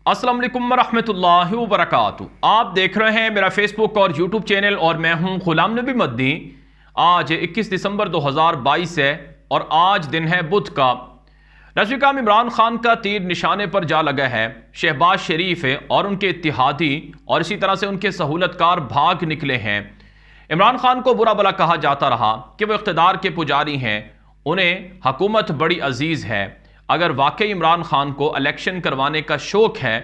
अस्सलाम वालेकुम रहमतुल्लाहि व बरकातुहू। आप देख रहे हैं मेरा फेसबुक और यूट्यूब चैनल और मैं हूं गुलाम नबी मद्दी। आज 21 दिसंबर 2022 है और आज दिन है बुध का। रज़ीक़ाम इमरान खान का तीर निशाने पर जा लगा है। शहबाज शरीफ है और उनके इत्तिहादी और इसी तरह से उनके सहूलतकार भाग निकले हैं। इमरान खान को बुरा भला कहा जाता रहा कि वो इक़्तिदार के पुजारी हैं, उन्हें हुकूमत बड़ी अजीज़ है। अगर वाकई इमरान खान को इलेक्शन करवाने का शौक है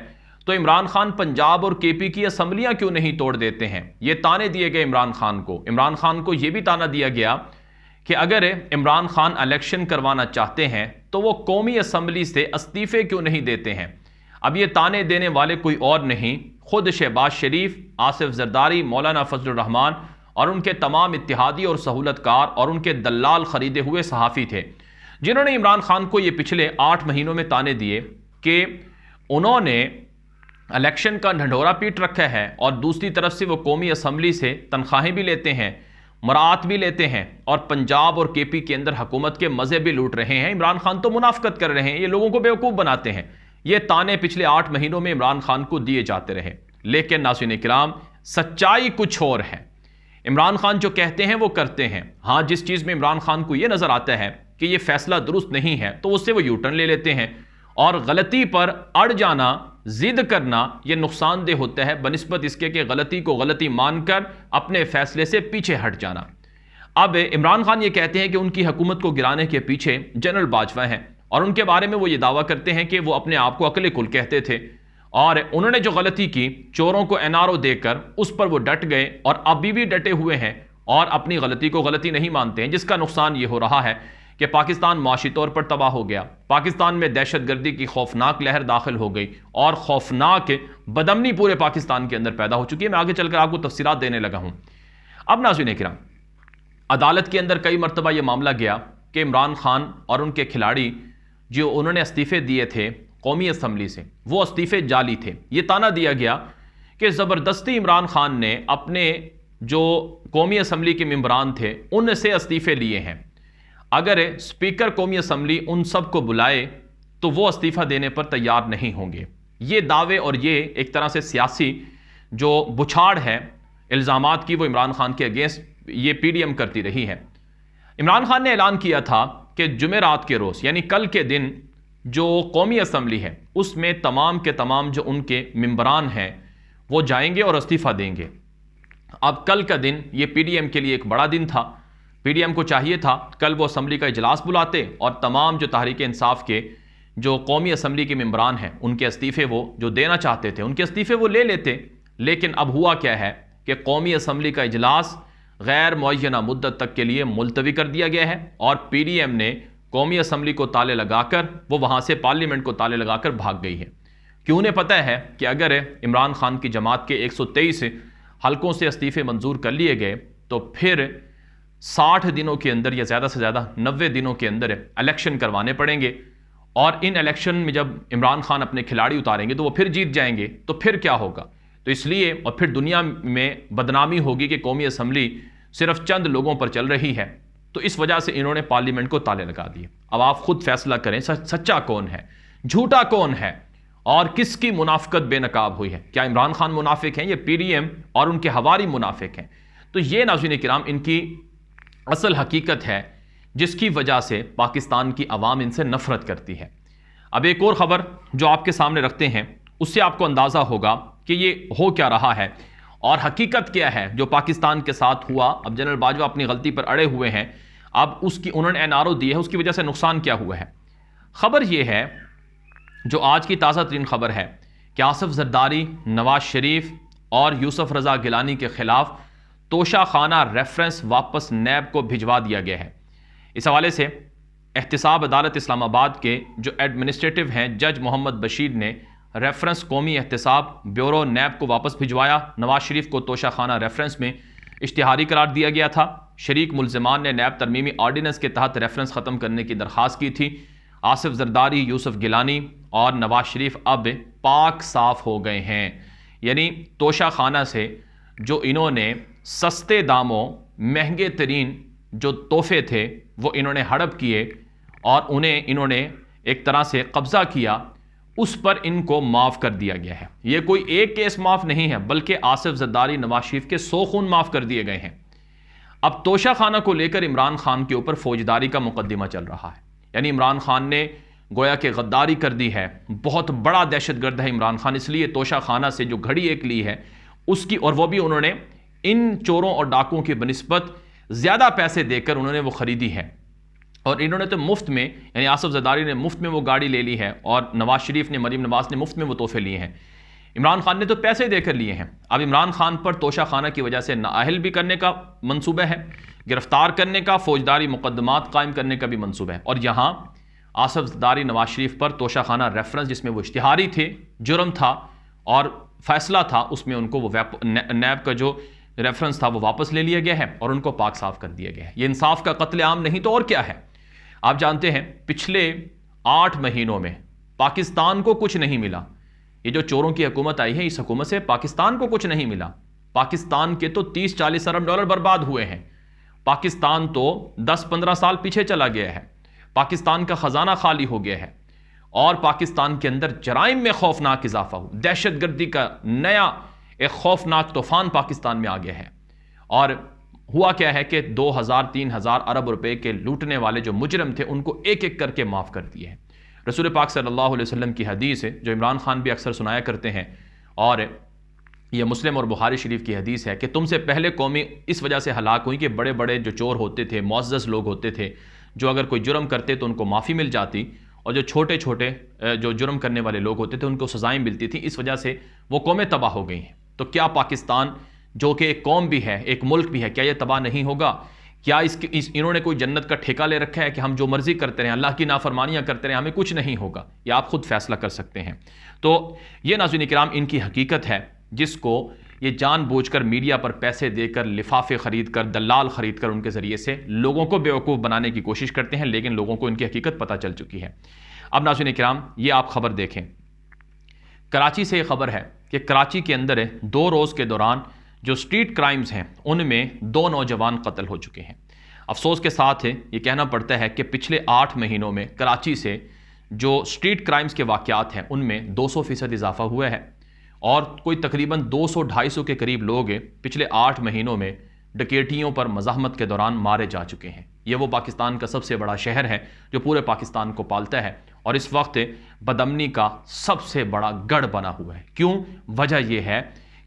तो इमरान खान पंजाब और केपी की असम्बलियां क्यों नहीं तोड़ देते हैं। ये ताने दिए गए इमरान खान को। इमरान खान को ये भी ताना दिया गया कि अगर इमरान खान इलेक्शन करवाना चाहते हैं तो वो कौमी असम्बली से इस्तीफे क्यों नहीं देते हैं। अब ये ताने देने वाले कोई और नहीं, खुद शहबाज शरीफ, आसिफ जरदारी, मौलाना फजलुर रहमान और उनके तमाम इत्तिहादी और सहूलतकार और उनके दलाल खरीदे हुए सहाफ़ी थे, जिन्होंने इमरान खान को ये पिछले 8 महीनों में ताने दिए कि उन्होंने इलेक्शन का ढंढोरा पीट रखा है और दूसरी तरफ से वो कौमी असम्बली से तनख्वाहें भी लेते हैं, मुरात भी लेते हैं और पंजाब और केपी के अंदर हुकूमत के मज़े भी लूट रहे हैं। इमरान खान तो मुनाफ़कत कर रहे हैं, ये लोगों को बेवकूफ़ बनाते हैं। ये ताने पिछले 8 महीनों में इमरान खान को दिए जाते रहे, लेकिन नाज़रीन किराम सच्चाई कुछ और है। इमरान खान जो कहते हैं वो करते हैं। हाँ, जिस चीज़ में इमरान खान को ये नज़र आता है कि ये फैसला दुरुस्त नहीं है तो उससे वो यूटर्न ले लेते हैं और गलती पर अड़ जाना, जिद करना, ये नुकसानदेह होता है बनिस्बत इसके कि गलती को गलती मानकर अपने फैसले से पीछे हट जाना। अब इमरान खान ये कहते हैं कि उनकी हुकूमत को गिराने के पीछे जनरल बाजवा हैं और उनके बारे में वो ये दावा करते हैं कि वो अपने आप को अक्ल कुल कहते थे और उन्होंने जो गलती की, चोरों को एनआरओ देकर उस पर वो डट गए और अभी भी डटे हुए हैं और अपनी गलती को गलती नहीं मानते हैं, जिसका नुकसान ये हो रहा है कि पाकिस्तान माशी तौर पर तबाह हो गया। पाकिस्तान में दहशतगर्दी की खौफनाक लहर दाखिल हो गई और खौफनाक बदअमनी पूरे पाकिस्तान के अंदर पैदा हो चुकी है। मैं आगे चलकर आपको तफसीलात देने लगा हूं। अब नाज़रीन किराम, अदालत के अंदर कई मरतबा यह मामला गया कि इमरान खान और उनके खिलाड़ी जो उन्होंने इस्तीफे दिए थे कौमी असम्बली से, वो इस्तीफे जाली थे। ये ताना दिया गया कि ज़बरदस्ती इमरान खान ने अपने जो कौमी असम्बली के मेंबरान थे उनसे इस्तीफे लिए हैं। अगर स्पीकर कौमी असम्बली उन सब को बुलाए तो वो इस्तीफ़ा देने पर तैयार नहीं होंगे। ये दावे और ये एक तरह से सियासी जो बुछाड़ है इल्ज़ामात की, वो इमरान खान के अगेंस्ट ये पीडीएम करती रही है। इमरान खान ने ऐलान किया था कि जुमेरात के रोज़ यानी कल के दिन जो कौमी असम्बली है उसमें तमाम के तमाम जो उनके मेंबरान हैं वो जाएंगे और इस्तीफ़ा देंगे। अब कल का दिन ये पीडीएम के लिए एक बड़ा दिन था। पीडीएम को चाहिए था कल वो असम्बली का इजलास बुलाते और तमाम जो तहरीक इंसाफ के जो कौमी असम्बली के मेंबरान हैं उनके इस्तीफ़े वो जो देना चाहते थे उनके इस्तीफ़े वो ले लेते। लेकिन अब हुआ क्या है कि कौमी असम्बली का इजलास गैर मुअय्यना मुद्दत तक के लिए मुलतवी कर दिया गया है और पीडीएम ने कौमी असम्बली को ताले लगाकर वो वहाँ से पार्लियामेंट को ताले लगाकर भाग गई है। क्यों उन्हें पता है कि अगर इमरान खान की जमात के 123 हलकों से इस्तीफ़े मंजूर कर लिए गए तो फिर 60 दिनों के अंदर या ज़्यादा से ज़्यादा 90 दिनों के अंदर इलेक्शन करवाने पड़ेंगे और इन इलेक्शन में जब इमरान खान अपने खिलाड़ी उतारेंगे तो वो फिर जीत जाएंगे तो फिर क्या होगा। तो इसलिए और फिर दुनिया में बदनामी होगी कि कौमी असम्बली सिर्फ चंद लोगों पर चल रही है। तो इस वजह से इन्होंने पार्लियामेंट को ताले लगा दिए। अब आप खुद फैसला करें सच्चा कौन है, झूठा कौन है और किसकी मुनाफिकत बेनकाब हुई है। क्या इमरान खान मुनाफिक हैं, ये पीडीएम और उनके हवारी मुनाफिक हैं। तो ये नाज़रीन किराम इनकी असल हकीकत है जिसकी वजह से पाकिस्तान की आवाम इनसे नफरत करती है। अब एक और ख़बर जो आपके सामने रखते हैं उससे आपको अंदाज़ा होगा कि ये हो क्या रहा है और हकीकत क्या है जो पाकिस्तान के साथ हुआ। अब जनरल बाजवा अपनी गलती पर अड़े हुए हैं, अब उसकी उन्होंने एनआरओ दी है, उसकी वजह से नुकसान क्या हुआ है। ख़बर यह है जो आज की ताज़ा तरीन ख़बर है कि आसिफ जरदारी, नवाज शरीफ और यूसुफ रज़ा गिलानी के ख़िलाफ़ तोशा खाना रेफरेंस वापस नैब को भिजवा दिया गया है। इस हवाले से एहतिसाब अदालत इस्लामाबाद के जो एडमिनिस्ट्रेटिव हैं जज मोहम्मद बशीर ने रेफरेंस कौमी एहतिसाब ब्यूरो नैब को वापस भिजवाया। नवाज शरीफ को तोशा खाना रेफरेंस में इश्तिहारी करार दिया गया था। शरीक मुल्ज़िमान ने नैब तरमीमी आर्डीनेंस के तहत रेफरेंस ख़त्म करने की दरख्वास्त की थी। आसिफ जरदारी, यूसुफ गिलानी और नवाज शरीफ अब पाक साफ हो गए हैं। यानी तोशा खाना से जो इन्होंने सस्ते दामों महंगे तरीन जो तोहफे थे वो इन्होंने हड़प किए और उन्हें इन्होंने एक तरह से कब्ज़ा किया, اس پر ان کو معاف کر دیا گیا ہے۔ یہ کوئی ایک کیس معاف نہیں ہے، بلکہ آصف زرداری، نواز شریف کے 100 خون معاف کر دیے گئے ہیں۔ اب توشہ خانہ کو لے کر عمران خان کے اوپر فوجداری کا مقدمہ چل رہا ہے، یعنی عمران خان نے گویا کہ غداری کر دی ہے، بہت بڑا دہشت گرد ہے عمران خان، اس لیے توشہ خانہ سے جو گھڑی ایک لی ہے اس کی، اور وہ بھی انہوں نے ان چوروں اور ڈاکوں کی بنسبت زیادہ پیسے دے کر انہوں نے وہ خریدی ہے، اور انہوں نے تو مفت میں، یعنی آصف زرداری نے مفت میں وہ گاڑی لے لی ہے، اور نواز شریف نے، مریم نواز نے مفت میں وہ تحفے لیے ہیں۔ عمران خان نے تو پیسے دے کر لیے ہیں۔ اب عمران خان پر توشہ خانہ کی وجہ سے نااہل بھی کرنے کا منصوبہ ہے، گرفتار کرنے کا، فوجداری مقدمات قائم کرنے کا بھی منصوبہ ہے، اور یہاں آصف زرداری، نواز شریف پر توشہ خانہ ریفرنس جس میں وہ اشتہاری تھے، جرم تھا اور فیصلہ تھا، اس میں ان کو وہ نیب کا جو ریفرنس تھا وہ واپس لے لیا گیا ہے اور ان کو پاک صاف کر دیا گیا ہے۔ یہ انصاف کا قتل عام نہیں تو اور کیا ہے؟ آپ جانتے ہیں پچھلے 8 مہینوں میں پاکستان کو کچھ نہیں ملا۔ یہ جو چوروں کی حکومت آئی ہے، اس حکومت سے پاکستان کو کچھ نہیں ملا۔ پاکستان کے تو 30-40 ارب ڈالر برباد ہوئے ہیں۔ پاکستان تو 10-15 سال پیچھے چلا گیا ہے۔ پاکستان کا خزانہ خالی ہو گیا ہے، اور پاکستان کے اندر جرائم میں خوفناک اضافہ ہو، دہشت گردی کا نیا ایک خوفناک طوفان پاکستان میں آ گیا ہے۔ اور ہوا کیا ہے کہ 2000-3000 ارب روپے کے لوٹنے والے جو مجرم تھے ان کو ایک ایک کر کے معاف کر دیے ہیں۔ رسول پاک صلی اللہ علیہ وسلم کی حدیث ہے جو عمران خان بھی اکثر سنایا کرتے ہیں، اور یہ مسلم اور بخاری شریف کی حدیث ہے کہ تم سے پہلے قومیں اس وجہ سے ہلاک ہوئی کہ بڑے بڑے جو چور ہوتے تھے، معزز لوگ ہوتے تھے، جو اگر کوئی جرم کرتے تو ان کو معافی مل جاتی، اور جو چھوٹے چھوٹے جو جرم کرنے والے لوگ ہوتے تھے ان کو سزائیں ملتی تھیں، اس وجہ سے وہ قومیں تباہ ہو گئی ہیں۔ تو کیا پاکستان جو کہ ایک قوم بھی ہے، ایک ملک بھی ہے، کیا یہ تباہ نہیں ہوگا؟ کیا انہوں نے کوئی جنت کا ٹھیکہ لے رکھا ہے کہ ہم جو مرضی کرتے رہیں، اللہ کی نافرمانیاں کرتے رہیں، ہمیں کچھ نہیں ہوگا؟ یہ آپ خود فیصلہ کر سکتے ہیں۔ تو یہ ناظرین کرام ان کی حقیقت ہے، جس کو یہ جان بوجھ کر میڈیا پر پیسے دے کر، لفافے خرید کر، دلال خرید کر، ان کے ذریعے سے لوگوں کو بیوقوف بنانے کی کوشش کرتے ہیں، لیکن لوگوں کو ان کی حقیقت پتہ چل چکی ہے۔ اب ناظرین کرام یہ آپ خبر دیکھیں، کراچی سے یہ خبر ہے کہ کراچی کے اندر 2 روز کے دوران جو سٹریٹ کرائمز ہیں ان میں 2 نوجوان قتل ہو چکے ہیں۔ افسوس کے ساتھ یہ کہنا پڑتا ہے کہ پچھلے 8 مہینوں میں کراچی سے جو سٹریٹ کرائمز کے واقعات ہیں ان میں 200% اضافہ ہوا ہے، اور کوئی تقریباً 200-250 کے قریب لوگ پچھلے 8 مہینوں میں ڈکیٹیوں پر مزاحمت کے دوران مارے جا چکے ہیں۔ یہ وہ پاکستان کا سب سے بڑا شہر ہے جو پورے پاکستان کو پالتا ہے، اور اس وقت بدامنی کا سب سے بڑا گڑھ بنا ہوا ہے۔ کیوں؟ وجہ یہ ہے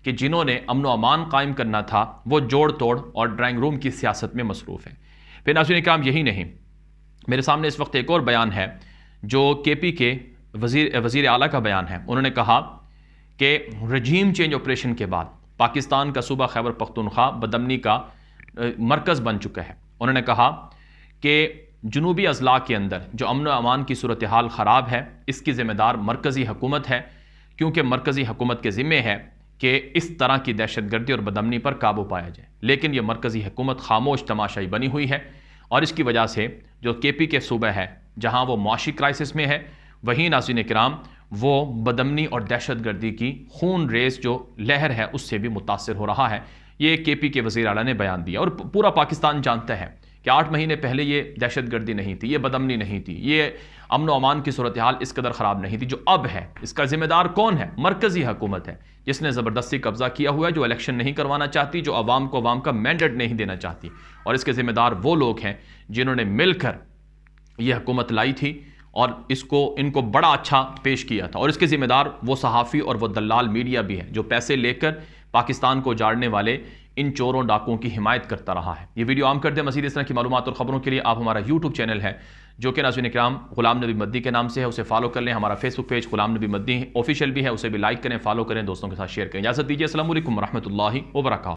کہ جنہوں نے امن و امان قائم کرنا تھا وہ جوڑ توڑ اور ڈرائنگ روم کی سیاست میں مصروف ہیں۔ پھر ناظرین کرام یہی نہیں، میرے سامنے اس وقت ایک اور بیان ہے جو کے پی کے وزیر اعلیٰ کا بیان ہے۔ انہوں نے کہا کہ رجیم چینج آپریشن کے بعد پاکستان کا صوبہ خیبر پختونخوا بدامنی کا مرکز بن چکا ہے۔ انہوں نے کہا کہ جنوبی اضلاع کے اندر جو امن و امان کی صورتحال خراب ہے، اس کی ذمہ دار مرکزی حکومت ہے، کیونکہ مرکزی حکومت کے ذمہ ہے کہ اس طرح کی دہشت گردی اور بدامنی پر قابو پایا جائے، لیکن یہ مرکزی حکومت خاموش تماشائی بنی ہوئی ہے، اور اس کی وجہ سے جو کے پی کے صوبہ ہے جہاں وہ معاشی کرائسس میں ہے، وہیں ناظرین کرام وہ بدامنی اور دہشت گردی کی خون ریز جو لہر ہے اس سے بھی متاثر ہو رہا ہے۔ یہ کے پی کے وزیر اعلیٰ نے بیان دیا، اور پورا پاکستان جانتا ہے کہ 8 مہینے پہلے یہ دہشت گردی نہیں تھی، یہ بدامنی نہیں تھی، یہ امن و امان کی صورتحال اس قدر خراب نہیں تھی جو اب ہے۔ اس کا ذمہ دار کون ہے؟ مرکزی حکومت ہے، جس نے زبردستی قبضہ کیا ہوا ہے، جو الیکشن نہیں کروانا چاہتی، جو عوام کو عوام کا مینڈیٹ نہیں دینا چاہتی، اور اس کے ذمہ دار وہ لوگ ہیں جنہوں نے مل کر یہ حکومت لائی تھی اور ان کو بڑا اچھا پیش کیا تھا، اور اس کے ذمہ دار وہ صحافی اور وہ دلال میڈیا بھی ہے جو پیسے لے کر پاکستان کو اجاڑنے والے ان چوروں ڈاکوں کی حمایت کرتا رہا ہے۔ یہ ویڈیو عام کر دیں۔ مزید اس طرح کی معلومات اور خبروں کے لیے آپ ہمارا یوٹیوب چینل ہے جو کہ ناظرین کرام غلام نبی مدنی کے نام سے ہے، اسے فالو کر لیں۔ ہمارا فیس بک پیج غلام نبی مدنی آفیشیل بھی ہے، اسے بھی لائک کریں، فالو کریں، دوستوں کے ساتھ شیئر کریں۔ اجازت دیجیے، السلام علیکم ورحمۃ اللہ وبرکاتہ۔